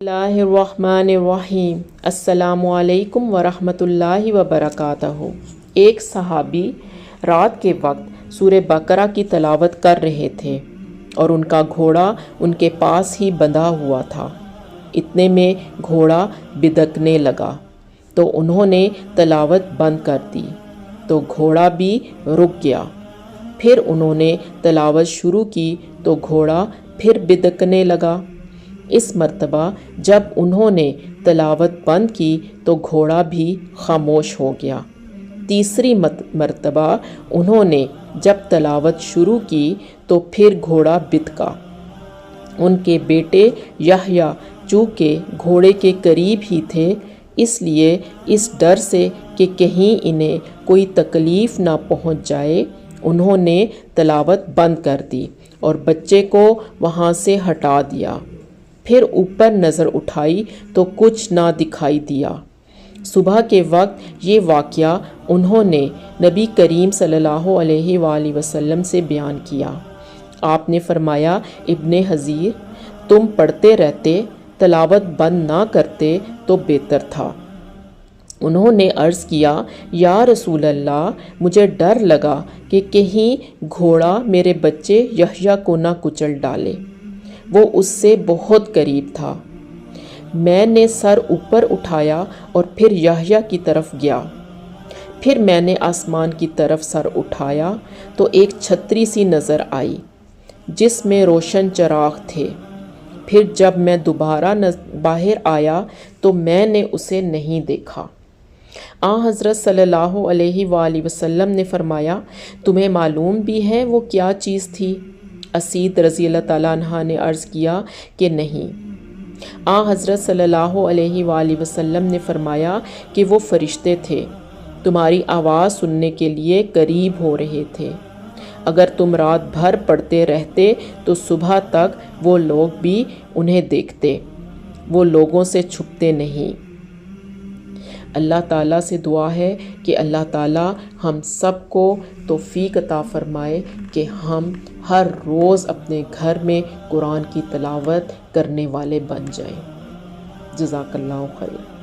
اللہ الرحمن الرحیم۔ السلام علیکم ورحمۃ اللہ وبرکاتہ۔ ایک صحابی رات کے وقت سورہ بقرہ کی تلاوت کر رہے تھے اور ان کا گھوڑا ان کے پاس ہی بندھا ہوا تھا۔ اتنے میں گھوڑا بدکنے لگا تو انہوں نے تلاوت بند کر دی تو گھوڑا بھی رک گیا۔ پھر انہوں نے تلاوت شروع کی تو گھوڑا پھر بدکنے لگا۔ اس مرتبہ جب انہوں نے تلاوت بند کی تو گھوڑا بھی خاموش ہو گیا۔ تیسری مرتبہ انہوں نے جب تلاوت شروع کی تو پھر گھوڑا بدکا۔ ان کے بیٹے یحییٰ چونکہ گھوڑے کے قریب ہی تھے، اس لیے اس ڈر سے کہ کہیں انہیں کوئی تکلیف نہ پہنچ جائے، انہوں نے تلاوت بند کر دی اور بچے کو وہاں سے ہٹا دیا۔ پھر اوپر نظر اٹھائی تو کچھ نہ دکھائی دیا۔ صبح کے وقت یہ واقعہ انہوں نے نبی کریم صلی اللہ علیہ وآلہ وسلم سے بیان کیا۔ آپ نے فرمایا، ابن حضیر، تم پڑھتے رہتے، تلاوت بند نہ کرتے تو بہتر تھا۔ انہوں نے عرض کیا، یا رسول اللہ، مجھے ڈر لگا کہ کہیں گھوڑا میرے بچے یحییٰ کو نہ کچل ڈالے، وہ اس سے بہت قریب تھا۔ میں نے سر اوپر اٹھایا اور پھر یحییٰ کی طرف گیا۔ پھر میں نے آسمان کی طرف سر اٹھایا تو ایک چھتری سی نظر آئی جس میں روشن چراغ تھے۔ پھر جب میں دوبارہ باہر آیا تو میں نے اسے نہیں دیکھا۔ حضرت صلی اللہ علیہ وآلہ وسلم نے فرمایا، تمہیں معلوم بھی ہے وہ کیا چیز تھی؟ اسید رضی اللہ تعالیٰ عنہ نے عرض کیا کہ نہیں۔ حضرت صلی اللہ علیہ وآلہ وسلم نے فرمایا کہ وہ فرشتے تھے، تمہاری آواز سننے کے لیے قریب ہو رہے تھے۔ اگر تم رات بھر پڑھتے رہتے تو صبح تک وہ لوگ بھی انہیں دیکھتے، وہ لوگوں سے چھپتے نہیں۔ اللہ تعالیٰ سے دعا ہے کہ اللہ تعالیٰ ہم سب کو توفیق عطا فرمائے کہ ہم ہر روز اپنے گھر میں قرآن کی تلاوت کرنے والے بن جائیں۔ جزاک اللہ خیر۔